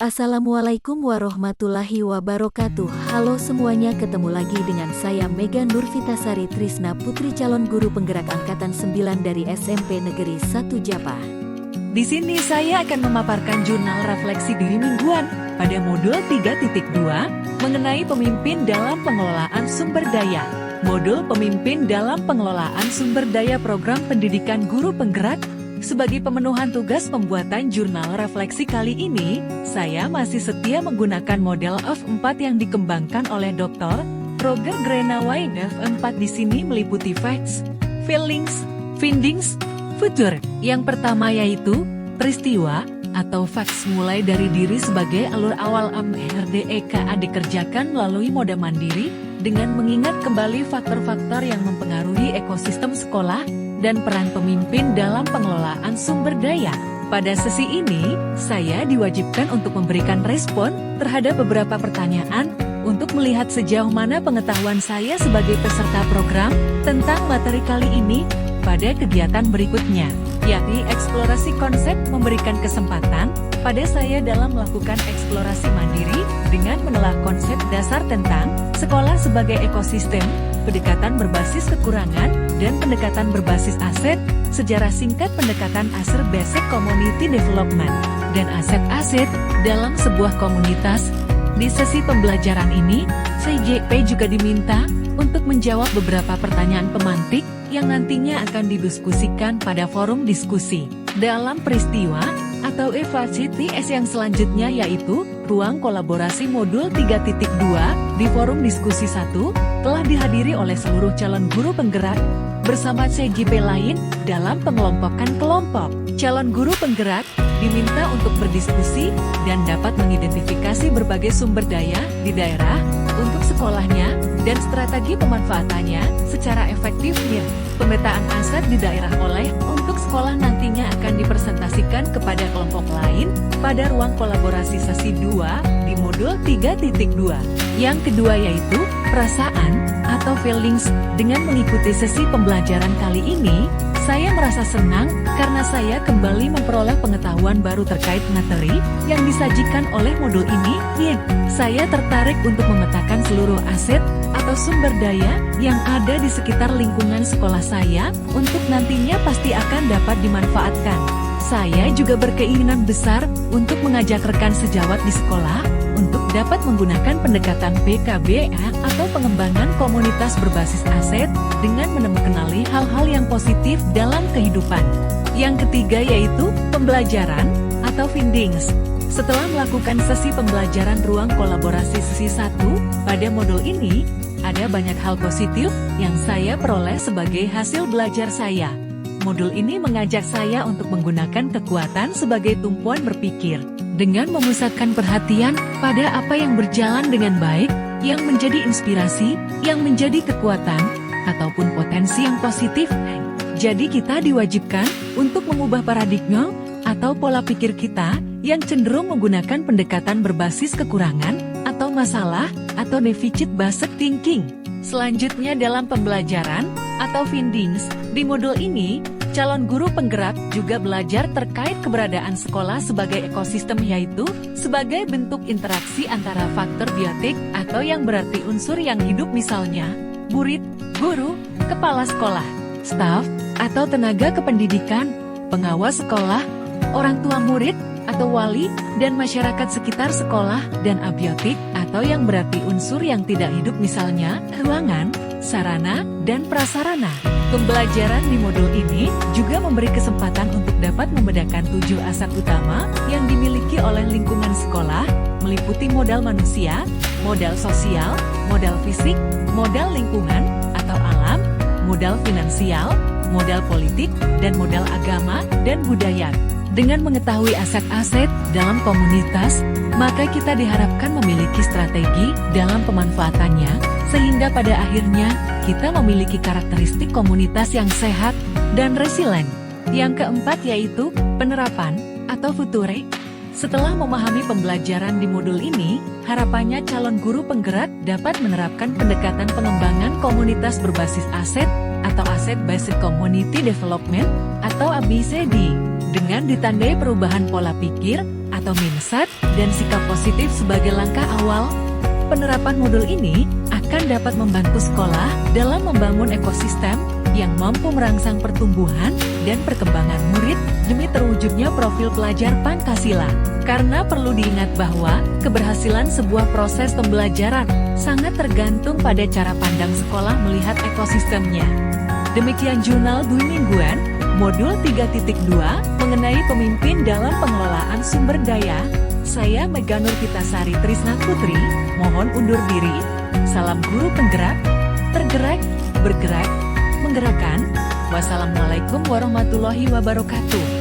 Assalamualaikum warahmatullahi wabarakatuh. Halo semuanya, ketemu lagi dengan saya Mega Nurvitasari Trisna Putri, calon guru penggerak angkatan 9 dari SMP Negeri 1 Japah. Di sini saya akan memaparkan jurnal refleksi diri mingguan pada modul 3.2 mengenai pemimpin dalam pengelolaan sumber daya. Modul pemimpin dalam pengelolaan sumber daya program pendidikan guru penggerak. Sebagai pemenuhan tugas pembuatan jurnal refleksi kali ini, saya masih setia menggunakan model F4 yang dikembangkan oleh Dr. Roger Grenaway. F4 di sini meliputi facts, feelings, findings, future. Yang pertama yaitu peristiwa atau facts, mulai dari diri sebagai alur awal MRDEKA dikerjakan melalui mode mandiri dengan mengingat kembali faktor-faktor yang mempengaruhi ekosistem sekolah dan peran pemimpin dalam pengelolaan sumber daya. Pada sesi ini, saya diwajibkan untuk memberikan respon terhadap beberapa pertanyaan untuk melihat sejauh mana pengetahuan saya sebagai peserta program tentang materi kali ini pada kegiatan berikutnya, yakni eksplorasi konsep. Memberikan kesempatan pada saya dalam melakukan eksplorasi mandiri dengan menelah konsep dasar tentang sekolah sebagai ekosistem, pendekatan berbasis kekurangan, dan pendekatan berbasis aset, sejarah singkat pendekatan aset basic community development, dan aset-aset dalam sebuah komunitas. Di sesi pembelajaran ini, CJP juga diminta untuk menjawab beberapa pertanyaan pemantik yang nantinya akan didiskusikan pada forum diskusi. Dalam peristiwa atau EVCTS yang selanjutnya yaitu ruang kolaborasi modul 3.2 di forum diskusi 1 telah dihadiri oleh seluruh calon guru penggerak bersama CJP lain dalam pengelompokan kelompok. Calon guru penggerak diminta untuk berdiskusi dan dapat mengidentifikasi berbagai sumber daya di daerah untuk sekolahnya dan strategi pemanfaatannya secara efektifnya. Pemetaan aset di daerah oleh untuk sekolah nantinya akan dipresentasikan kepada kelompok lain pada ruang kolaborasi sesi 2 di modul 3.2. Yang kedua yaitu perasaan atau feelings. Dengan mengikuti sesi pembelajaran kali ini, saya merasa senang karena saya kembali memperoleh pengetahuan baru terkait materi yang disajikan oleh modul ini. Saya tertarik untuk memetakan seluruh aset atau sumber daya yang ada di sekitar lingkungan sekolah saya untuk nantinya pasti akan dapat dimanfaatkan. Saya juga berkeinginan besar untuk mengajak rekan sejawat di sekolah untuk dapat menggunakan pendekatan PKBA atau pengembangan komunitas berbasis aset dengan menemukan hal-hal yang positif dalam kehidupan. Yang ketiga yaitu pembelajaran atau findings. Setelah melakukan sesi pembelajaran ruang kolaborasi sesi 1 pada modul ini, ada banyak hal positif yang saya peroleh sebagai hasil belajar saya. Modul ini mengajak saya untuk menggunakan kekuatan sebagai tumpuan berpikir, dengan memusatkan perhatian pada apa yang berjalan dengan baik, yang menjadi inspirasi, yang menjadi kekuatan, ataupun potensi yang positif. Jadi kita diwajibkan untuk mengubah paradigma atau pola pikir kita yang cenderung menggunakan pendekatan berbasis kekurangan atau masalah atau deficit based thinking. Selanjutnya dalam pembelajaran atau findings, di modul ini, calon guru penggerak juga belajar terkait keberadaan sekolah sebagai ekosistem, yaitu sebagai bentuk interaksi antara faktor biotik atau yang berarti unsur yang hidup, misalnya murid, guru, kepala sekolah, staf, atau tenaga kependidikan, pengawas sekolah, orang tua murid, atau wali, dan masyarakat sekitar sekolah, dan abiotik, atau yang berarti unsur yang tidak hidup, misalnya ruangan, sarana, dan prasarana. Pembelajaran di modul ini juga memberi kesempatan untuk dapat membedakan 7 aset utama yang dimiliki oleh lingkungan sekolah, meliputi modal manusia, modal sosial, modal fisik, modal lingkungan atau alam, modal finansial, modal politik, dan modal agama dan budaya. Dengan mengetahui aset-aset dalam komunitas, maka kita diharapkan memiliki strategi dalam pemanfaatannya, sehingga pada akhirnya kita memiliki karakteristik komunitas yang sehat dan resilient. Yang keempat yaitu penerapan atau future. Setelah memahami pembelajaran di modul ini, harapannya calon guru penggerak dapat menerapkan pendekatan pengembangan komunitas berbasis aset atau Asset Based Community Development atau ABCD dengan ditandai perubahan pola pikir atau mindset dan sikap positif sebagai langkah awal. Penerapan modul ini akan dapat membantu sekolah dalam membangun ekosistem yang mampu merangsang pertumbuhan dan perkembangan murid demi terwujudnya profil pelajar Pancasila. Karena perlu diingat bahwa keberhasilan sebuah proses pembelajaran sangat tergantung pada cara pandang sekolah melihat ekosistemnya. Demikian Jurnal Dwi Mingguan, Modul 3.2 mengenai pemimpin dalam pengelolaan sumber daya. Saya Mega Nurvitasari Trisna Putri, mohon undur diri. Salam guru penggerak, tergerak, bergerak, menggerakkan. Wassalamualaikum warahmatullahi wabarakatuh.